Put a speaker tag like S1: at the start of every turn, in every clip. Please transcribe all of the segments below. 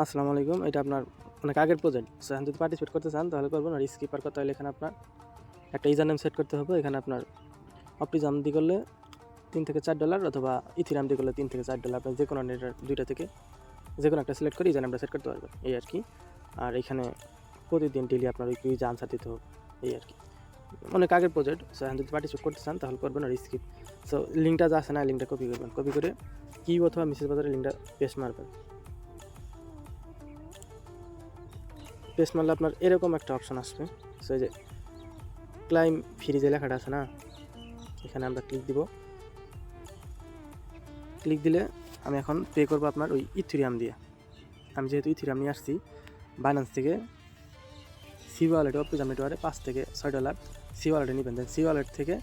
S1: আসসালামু আলাইকুম। এটা আপনার অনেক আগের প্রজেক্ট। সো এখন যদি পার্টিসিপেট করতে চান তাহলে করবেন। আর স্কিপার করতে হলে এখানে আপনার একটা ইউজার নেম সেট করতে হবে। এখানে আপনার অপটিজাম দিয়ে করলে $3 থেকে $4 অথবা ইথিরাম দিয়ে করলে $3 থেকে $4। আপনি যে কোনো দুইটা থেকে যে কোনো একটা সিলেক্ট করে ইউজার নেমটা সেট করতে পারবেন, এই আর কি। আর এখানে প্রতিদিন ডেইলি আপনার ওই কুইজে আনসার দিতে হবে, এই আর কি। অনেক আগের প্রজেক্ট। সো এখন যদি পার্টিসিপেট করতে চান তাহলে করবেন। আর স্কিপ, সো লিঙ্কটা যা আছে না, লিঙ্কটা কপি করবেন। কপি করে কি অথবা মেসেজ বাজারে লিঙ্কটা পেস্ট মারবেন। পেস্ট মারলে আপনার এরকম একটা অপশন আসবে। সো এই যে ক্লাইম ফ্রি যে লেখাটা আছে না, এখানে আমরা ক্লিক দিব। ক্লিক দিলে আমি এখন পে করবো আপনার ওই ইথেরিয়াম দিয়ে। আমি যেহেতু ইথেরিয়াম নিয়ে আসছি বাইন্যান্স থেকে, সি ওয়ালেটে অপটিজাম নেটওয়ার্কে $5 থেকে $6 সি ওয়ালেটে নেবেন। দেন সি ওয়ালেট থেকে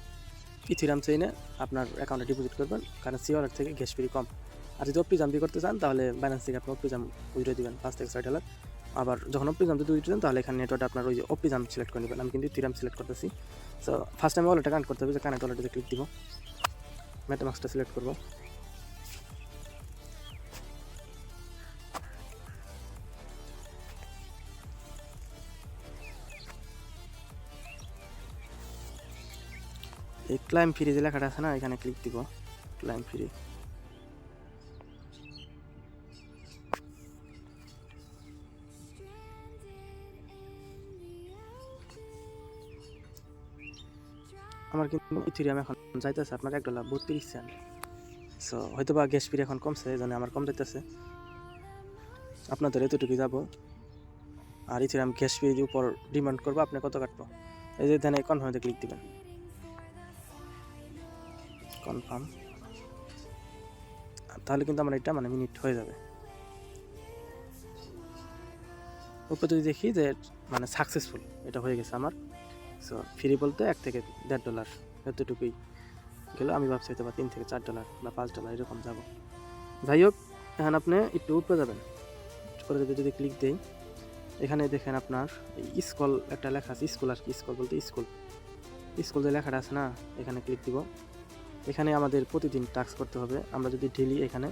S1: ইথেরিয়াম চেইনে আপনার অ্যাকাউন্টে ডিপোজিট করবেন, কারণ সি ওয়ালেট থেকে গ্যাস ফ্রি কম। আর যদি অপটিজাম দিয়ে করতে চান তাহলে বাইন্যান্স থেকে আপনি অপটিজাম উইথড্র দিবেন $5 থেকে $6। আবার যখন অপটিজাম যদি উইথড্র দেন তাহলে এখানে নেটওয়ার্কটা আপনার ওই যে অপটিজাম সিলেক্ট করে নেবেন। আমি কিন্তু ইথেরিয়াম সিলেক্ট করতেছি। সো ফার্স্ট টাইম ওয়ালেটটা কানেক্ট করতে হবে, যে কানেক্ট ওয়ালেটে ক্লিক দিব। মেটামাস্কটা সিলেক্ট করবো। এই ক্লাইম ফ্রি যে লেখাটা আছে না, এখানে ক্লিক দিব। ক্লাইম ফ্রি, আমার কিন্তু ইথেরিয়াম এখন যাইতেছে আপনার $1.32। সো হয়তো বা গ্যাস ফ্রি এখন কমছে, এই জন্য আমার কম যাইতেছে। আপনাদের এতটুকুই যাব। আর ইথেরিয়াম গ্যাস ফ্রি উপর ডিমান্ড করবো আপনি কত কাটবো। এই যে ধ্যানে কনফার্মে ক্লিক দিবেন। কনফার্ম, তাহলে কিন্তু আমার এটা মিনিট হয়ে যাবে। উপরে যদি দেখি যে সাকসেসফুল, এটা হয়ে গেছে আমার। সো ফ্রি বলতে $1 থেকে $1.5 এতটুকুই গেল। আমি ভাবছি হয়তো বা $3 থেকে $4 বা $5 এরকম যাব। যাই হোক, এখন আপনি একটু উপরে যাবেন। করে যদি ক্লিক দেই, এখানে দেখেন আপনার স্কুল একটা লেখা আছে। স্কুল আর কি, স্কুল বলতে স্কুল যে লেখাটা আছে না, এখানে ক্লিক দিব। এখানে আমাদের প্রতিদিন টাস্ক করতে হবে। আমরা যদি ডেইলি এখানে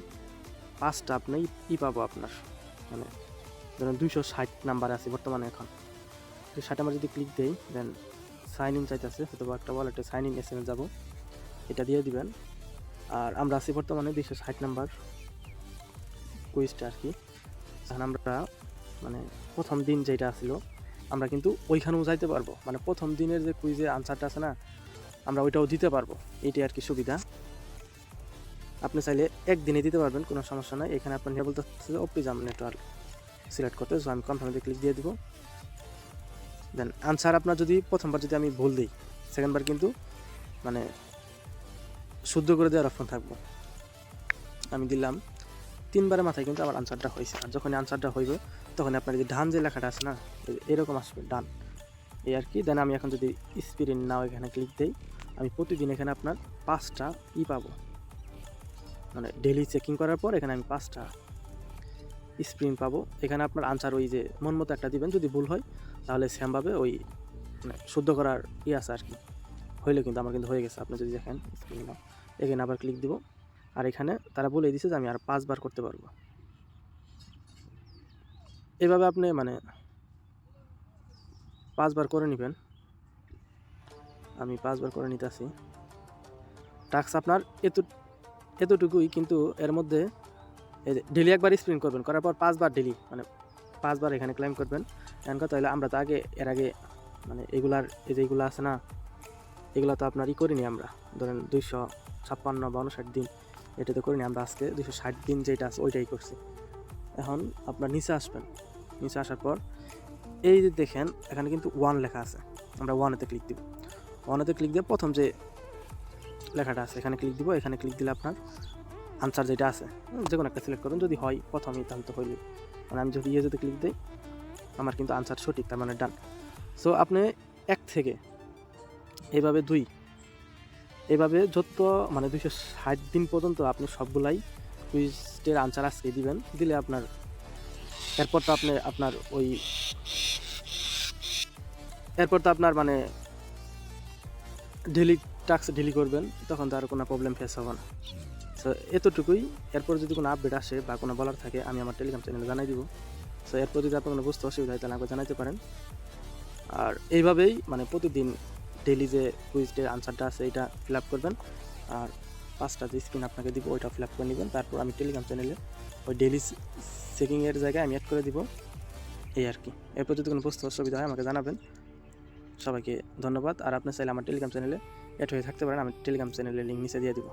S1: 5টা আপনি পাবো আপনার, ধরেন 260 নাম্বার আছে বর্তমানে। এখন 260 নাম্বার যদি ক্লিক দেই, দেন সাইন ইন চাইতেছে, হয়তো একটা ওয়ালেটে সাইন ইন SMS যাবো, এটা দিয়ে দিবেন। আর আমরা আছি বর্তমানে 260 নাম্বার কুইজটা আর কি। এখন আমরা প্রথম দিন যেটা ছিল, আমরা কিন্তু ওইখানেও যাইতে পারবো। প্রথম দিনের যে কুইজে আনসারটা আছে না, আমরা ওইটাও দিতে পারবো। এইটাই আর কি সুবিধা। আপনি চাইলে একদিনে দিতে পারবেন, কোনো সমস্যা নাই। এখানে আপনার নিয়ে বলতেছে অপটিজাম নেটওয়ার্ক সিলেক্ট করতে। সো আমি কনফার্মে ক্লিক দিয়ে দিব। দেন আনসার আপনার যদি প্রথমবার যদি আমি ভুল দিই, সেকেন্ডবার কিন্তু শুদ্ধ করে দেওয়ার অপশন থাকবো। আমি দিলাম 3বারের মাথায় কিন্তু আমার আনসারটা হয়েছে। আর যখন আনসারটা হইবে তখন আপনার যে ডান যে লেখাটা আছে না, এরকম আসবে ডান, এই আর কি। দেন আমি এখন যদি স্পিরিট নাও এখানে ক্লিক দেই, আমি প্রতিদিন এখানে আপনার 5টা পাবো। ডেইলি চেকিং করার পর এখানে আমি 5টা স্প্রিন্ট পাবো। এখানে আপনার আনসার ওই যে মন মতো একটা দিবেন। যদি ভুল হয় তাহলে সেমভাবে ওই শুদ্ধ করার আছে আর কি। হইলে কিন্তু আমার কিন্তু হয়ে গেছে। আপনি যদি দেখেন স্ক্রিন নাও, এখানে আবার ক্লিক দিব। আর এখানে তারা বলে দিছে যে আমি আর 5বার করতে পারবো। এভাবে আপনি 5বার করে নেবেন। আমি 5বার করে নিতেছি। টাস্ক আপনার এতটুকুই, কিন্তু এর মধ্যে ডেলি একবার স্প্রিন্ট করবেন, করার পর 5বার ডেলি 5বার এখানে ক্লাইম করবেন। এমন কথা হলে আমরা তো এর আগে এগুলার এই যে এগুলো আছে না, এগুলো তো আপনার করিনি আমরা। ধরেন 256 বা 59 দিন এটাতে করিনি আমরা। আজকে 260 দিন যেটা আছে ওইটাই করছি। এখন আপনার নিচে আসবেন। নিচে আসার পর এই যে দেখেন এখানে কিন্তু 1 লেখা আছে। আমরা 1-এতে ক্লিক দিব। 1-এতে ক্লিক দিয়ে প্রথম যে লেখাটা আছে এখানে ক্লিক দিব। এখানে ক্লিক দিলে আপনার আনসার যেটা আছে যে কোনো একটা সিলেক্ট করবেন। যদি হয় প্রথমেই তাহলে তো হইলে, আমি যদি যদি ক্লিক দিই, আমার কিন্তু আনসার সঠিক, তার ডান। সো আপনি 1 থেকে এইভাবে 2, এভাবে যত 260 দিন পর্যন্ত আপনি সবগুলাই কুইজের আনসার আজকে দিবেন। দিলে আপনার এরপর তো আপনার ডেলি টাস্ক ডেলি করবেন, তখন তো আর কোনো প্রবলেম ফেস হবে না। সো এতটুকুই। এরপর যদি কোনো আপডেট আসে বা কোনো বলার থাকে আমি আমার টেলিগ্রাম চ্যানেলে জানাই দিব। সো এরপর যদি আপনার কোনো বুঝতে অসুবিধা হয় তাহলে আমাকে জানাতে পারেন। আর এইভাবেই মানে প্রতিদিন ডেইলি যে কুইজের আনসারটা আছে এটা ফিল আপ করবেন। আর 5টা যে স্ক্রিন আপনাকে দিব ওইটা ফিল আপ করে নেবেন। তারপর আমি টেলিগ্রাম চ্যানেলে ওই ডেইলি চেকিংয়ের জায়গায় আমি অ্যাড করে দিব, এই আর কি। এরপর যদি কোনো বুঝতে অসুবিধা হয় আমাকে জানাবেন। সবাইকে ধন্যবাদ। আর আপনি চাইলে আমার টেলিগ্রাম চ্যানেলে অ্যাড হয়ে থাকতে পারেন, আমি টেলিগ্রাম চ্যানেলের লিঙ্ক নিচে দিয়ে দিব।